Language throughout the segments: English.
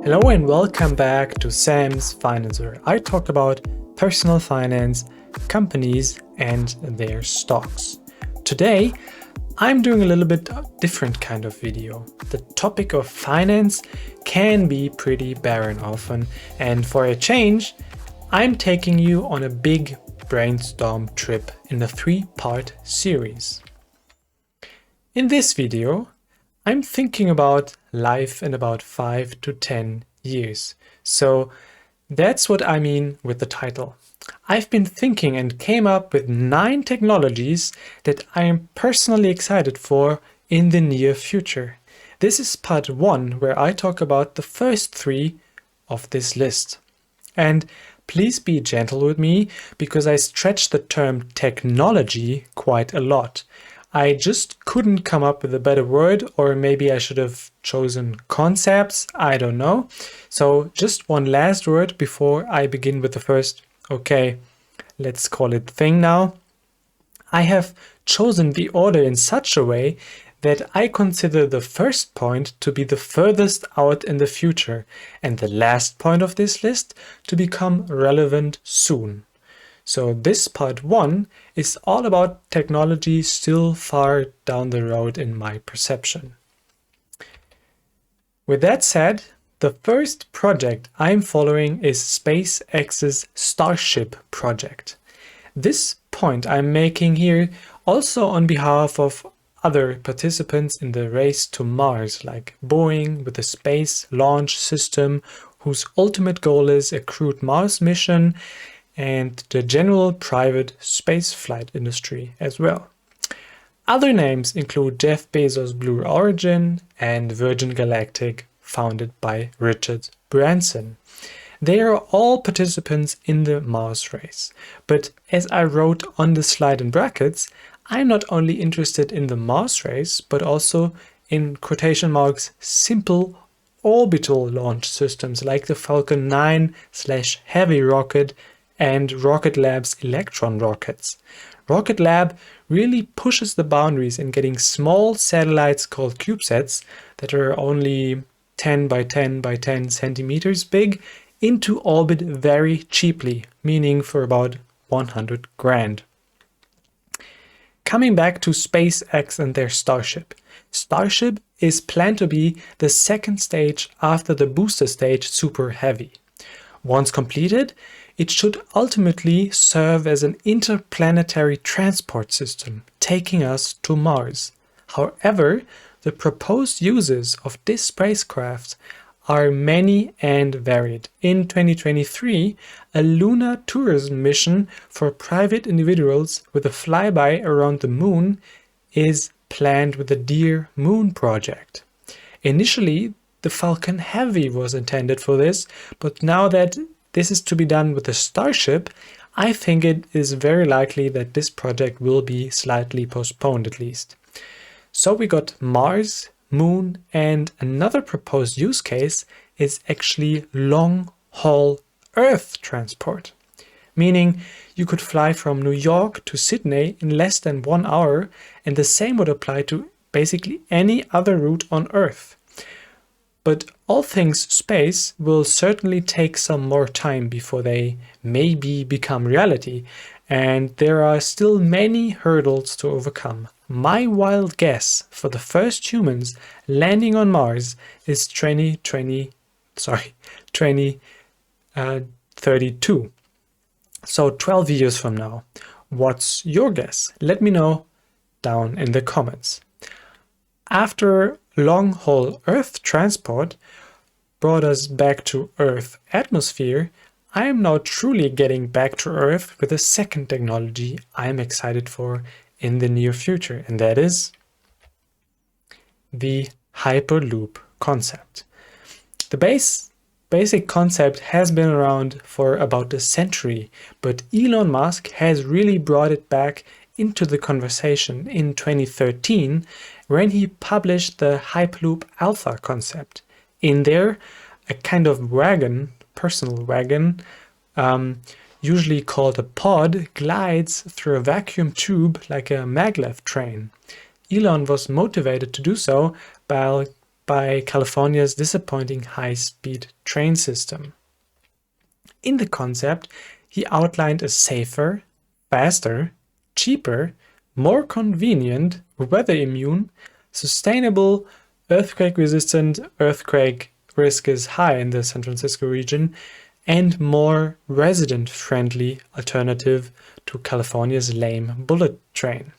Hello and welcome back to Sam's Finance, where I talk about personal finance, companies, and their stocks. Today, I'm doing a little bit different kind of video. The topic of finance can be pretty barren often, and for a change, I'm taking you on a big brainstorm trip in a 3-part series. In this video, I'm thinking about life in about 5 to 10 years. So that's what I mean with the title. I've been thinking and came up with 9 technologies that I am personally excited for in the near future. This is part 1, where I talk about the first 3 of this list. And please be gentle with me because I stretch the term technology quite a lot. I just couldn't come up with a better word, or maybe I should have chosen concepts, I don't know. So just one last word before I begin with the first, okay, let's call it thing now. I have chosen the order in such a way that I consider the first point to be the furthest out in the future and the last point of this list to become relevant soon. So this part 1 is all about technology still far down the road in my perception. With that said, the first project I'm following is SpaceX's Starship project. This point I'm making here also on behalf of other participants in the race to Mars, like Boeing with the Space Launch System, whose ultimate goal is a crewed Mars mission, and the general private spaceflight industry as well. Other names include Jeff Bezos' Blue Origin and Virgin Galactic, founded by Richard Branson. They are all participants in the Mars race. But as I wrote on the slide in brackets, I'm not only interested in the Mars race, but also in quotation marks simple orbital launch systems like the Falcon 9/Heavy rocket and Rocket Lab's Electron rockets. Rocket Lab really pushes the boundaries in getting small satellites called CubeSats that are only 10 by 10 by 10 centimeters big into orbit very cheaply, meaning for about 100 grand. Coming back to SpaceX and their Starship. Starship is planned to be the second stage after the booster stage Super Heavy. Once completed, it should ultimately serve as an interplanetary transport system, taking us to Mars. However, the proposed uses of this spacecraft are many and varied. In 2023, a lunar tourism mission for private individuals with a flyby around the moon is planned with the Dear Moon project. Initially, the Falcon Heavy was intended for this, but now that this is to be done with the Starship, I think it is very likely that this project will be slightly postponed at least. So we got Mars, Moon, and another proposed use case is actually long-haul Earth transport. Meaning you could fly from New York to Sydney in less than 1 hour, and the same would apply to basically any other route on Earth. But all things space will certainly take some more time before they maybe become reality, and there are still many hurdles to overcome. My wild guess for the first humans landing on Mars is 2032. So 12 years from now. What's your guess? Let me know down in the comments. After long-haul Earth transport brought us back to Earth atmosphere, I am now truly getting back to Earth with a second technology I am excited for in the near future, and that is the Hyperloop concept. The basic concept has been around for about a century, but Elon Musk has really brought it back into the conversation in 2013 when he published the Hyperloop Alpha concept. In there, a kind of wagon, personal wagon, usually called a pod, glides through a vacuum tube like a maglev train. Elon was motivated to do so by California's disappointing high-speed train system. In the concept, he outlined a safer, faster, cheaper, more convenient, weather-immune, sustainable, earthquake-resistant, earthquake risk is high in the San Francisco region, and more resident-friendly alternative to California's lame bullet train.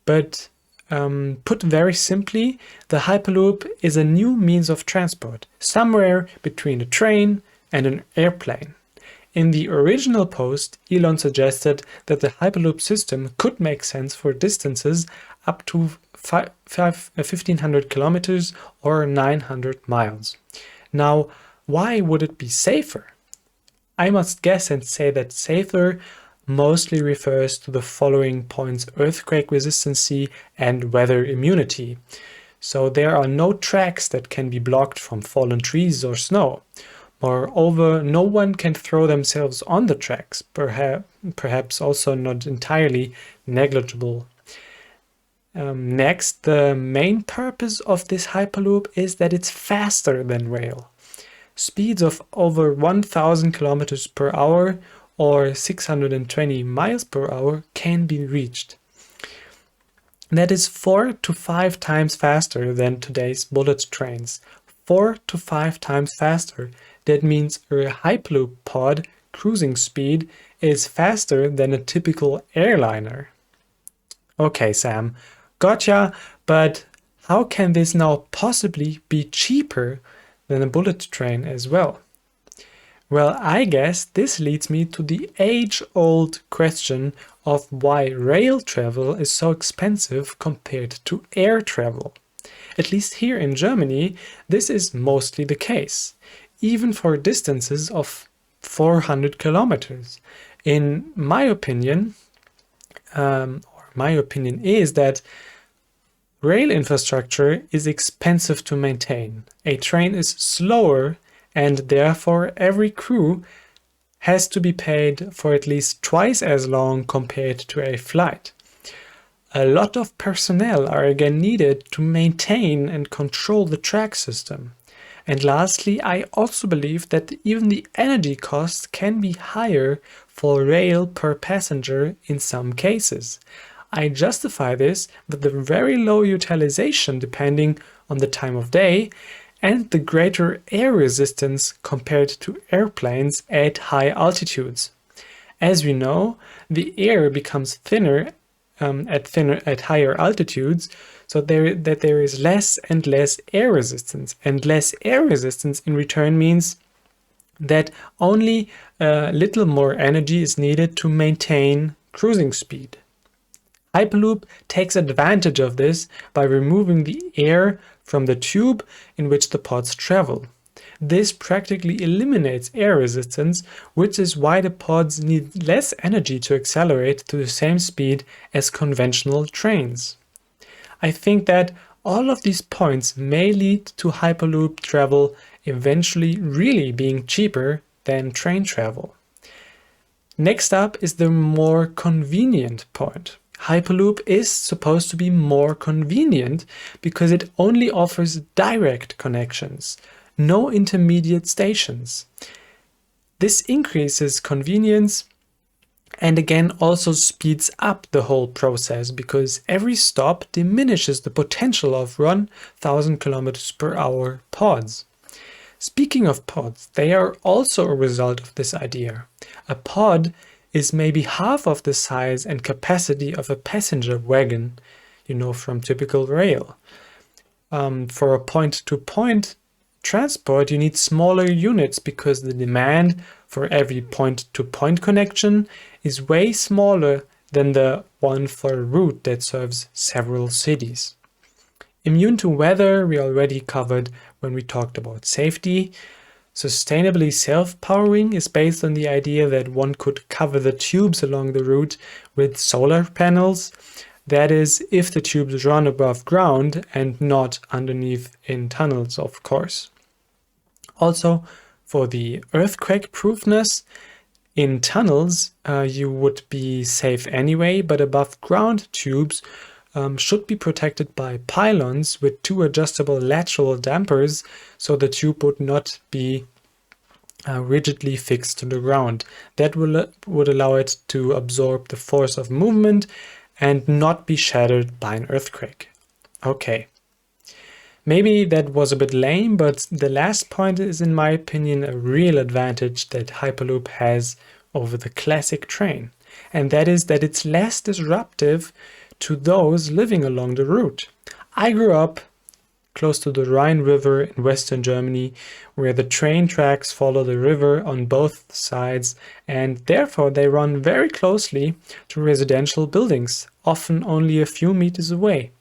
But put very simply, the Hyperloop is a new means of transport, somewhere between a train and an airplane. In the original post, Elon suggested that the Hyperloop system could make sense for distances up to 1,500 kilometers or 900 miles. Now, why would it be safer? I must guess and say that safer mostly refers to the following points: earthquake resistancy and weather immunity. So there are no tracks that can be blocked from fallen trees or snow. Moreover, no one can throw themselves on the tracks, perhaps also not entirely negligible. Next, the main purpose of this Hyperloop is that it's faster than rail. Speeds of over 1,000 kilometers per hour or 620 miles per hour can be reached. That is 4 to 5 times faster than today's bullet trains. 4 to 5 times faster. That means a Hyperloop pod cruising speed is faster than a typical airliner. Okay, Sam, gotcha, but how can this now possibly be cheaper than a bullet train as well? Well, I guess this leads me to the age-old question of why rail travel is so expensive compared to air travel. At least here in Germany, this is mostly the case, even for distances of 400 kilometers. In my opinion, is that rail infrastructure is expensive to maintain. A train is slower, and therefore every crew has to be paid for at least twice as long compared to a flight. A lot of personnel are again needed to maintain and control the track system. And lastly, I also believe that even the energy costs can be higher for rail per passenger in some cases. I justify this with the very low utilization depending on the time of day and the greater air resistance compared to airplanes at high altitudes. As we know, the air becomes thinner at higher altitudes, so there is less and less air resistance. And less air resistance in return means that only a little more energy is needed to maintain cruising speed. Hyperloop takes advantage of this by removing the air from the tube in which the pods travel. This practically eliminates air resistance, which is why the pods need less energy to accelerate to the same speed as conventional trains. I think that all of these points may lead to Hyperloop travel eventually really being cheaper than train travel. Next up is the more convenient point. Hyperloop is supposed to be more convenient because it only offers direct connections, no intermediate stations. This increases convenience and again also speeds up the whole process because every stop diminishes the potential of 1,000 kilometers per hour pods. Speaking of pods, they are also a result of this idea. A pod is maybe half of the size and capacity of a passenger wagon, from typical rail. For a point-to-point transport, you need smaller units because the demand for every point-to-point connection is way smaller than the one for a route that serves several cities. Immune to weather we already covered when we talked about safety. Sustainably self-powering is based on the idea that one could cover the tubes along the route with solar panels. That is, if the tubes run above ground and not underneath in tunnels, of course. Also, for the earthquake proofness, in tunnels you would be safe anyway, but above ground tubes should be protected by pylons with 2 adjustable lateral dampers, so the tube would not be rigidly fixed to the ground. That would allow it to absorb the force of movement and not be shattered by an earthquake. Okay. Maybe that was a bit lame, but the last point is, in my opinion, a real advantage that Hyperloop has over the classic train. And that is that it's less disruptive to those living along the route. I grew up close to the Rhine River in Western Germany, where the train tracks follow the river on both sides, and therefore they run very closely to residential buildings, often only a few meters away.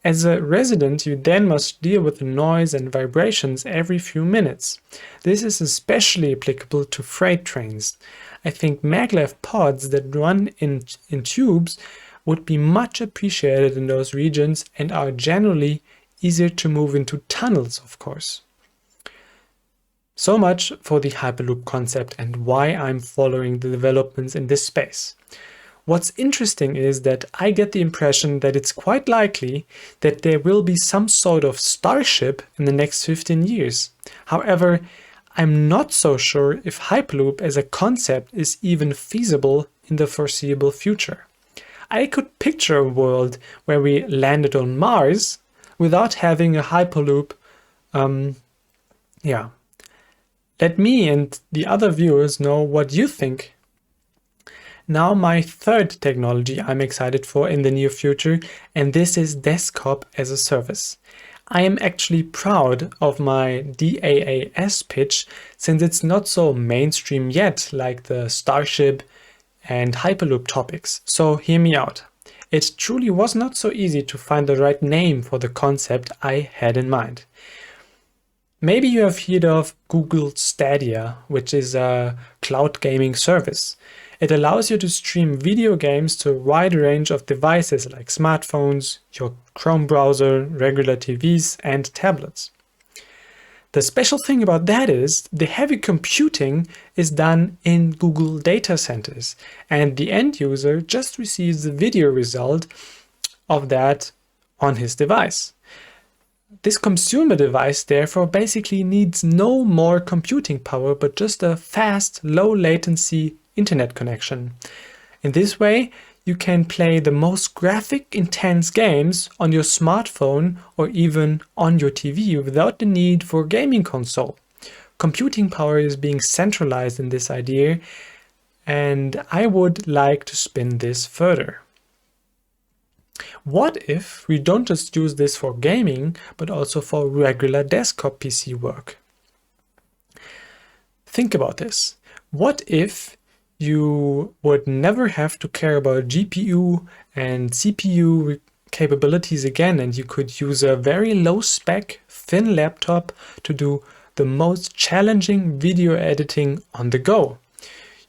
As a resident, you then must deal with the noise and vibrations every few minutes. This is especially applicable to freight trains. I think maglev pods that run in tubes would be much appreciated in those regions and are generally easier to move into tunnels, of course. So much for the Hyperloop concept and why I'm following the developments in this space. What's interesting is that I get the impression that it's quite likely that there will be some sort of Starship in the next 15 years. However, I'm not so sure if Hyperloop as a concept is even feasible in the foreseeable future. I could picture a world where we landed on Mars without having a Hyperloop. Let me and the other viewers know what you think. Now my third technology I'm excited for in the near future, and this is desktop as a service. I am actually proud of my DaaS pitch, since it's not so mainstream yet like the Starship and Hyperloop topics. So hear me out. It truly was not so easy to find the right name for the concept I had in mind. Maybe you have heard of Google Stadia, which is a cloud gaming service. It allows you to stream video games to a wide range of devices like smartphones, your Chrome browser, regular TVs, and tablets. The special thing about that is the heavy computing is done in Google data centers, and the end user just receives the video result of that on his device. This consumer device therefore basically needs no more computing power, but just a fast, low latency internet connection. In this way, you can play the most graphic intense games on your smartphone or even on your TV without the need for a gaming console. Computing power is being centralized in this idea, and I would like to spin this further. What if we don't just use this for gaming, but also for regular desktop PC work? Think about this. What if you would never have to care about GPU and CPU capabilities again, and you could use a very low spec, thin laptop to do the most challenging video editing on the go?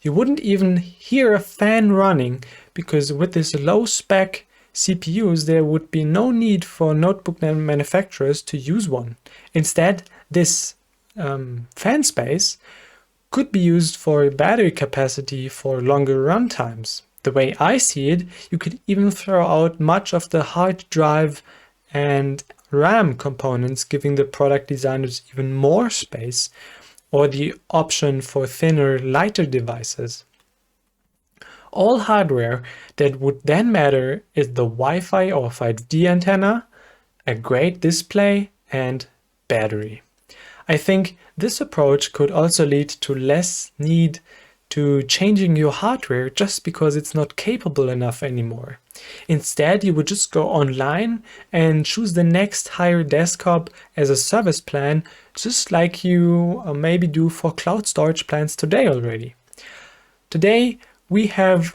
You wouldn't even hear a fan running, because with this low spec CPUs, there would be no need for notebook manufacturers to use one. Instead, this fan space could be used for battery capacity for longer run times. The way I see it, you could even throw out much of the hard drive and RAM components, giving the product designers even more space, or the option for thinner, lighter devices. All hardware that would then matter is the Wi-Fi or 5G antenna, a great display, and battery. I think this approach could also lead to less need to changing your hardware just because it's not capable enough anymore. Instead, you would just go online and choose the next higher desktop as a service plan, just like you maybe do for cloud storage plans today already. Today, we have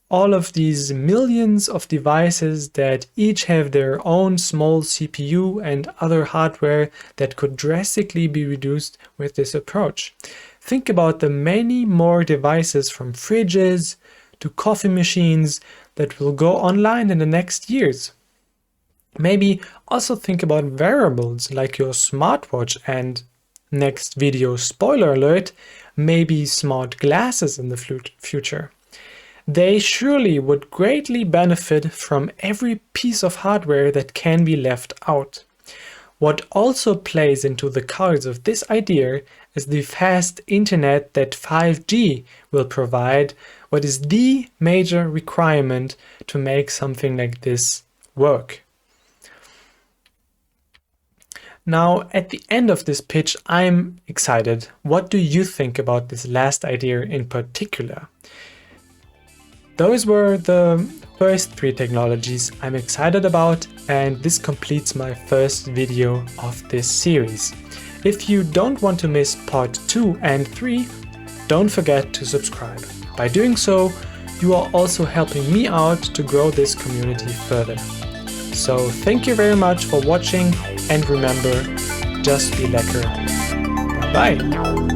all of these millions of devices that each have their own small CPU and other hardware that could drastically be reduced with this approach. Think about the many more devices, from fridges to coffee machines, that will go online in the next years. Maybe also think about wearables like your smartwatch, and next video spoiler alert, maybe smart glasses in the future. they surely would greatly benefit from every piece of hardware that can be left out. What also plays into the cards of this idea is the fast internet that 5G will provide, what is the major requirement to make something like this work. Now, at the end of this pitch, I'm excited. What do you think about this last idea in particular? Those were the first 3 technologies I'm excited about, and this completes my first video of this series. If you don't want to miss part 2 and 3, don't forget to subscribe. By doing so, you are also helping me out to grow this community further. So thank you very much for watching, and remember, just be lekker. Bye bye!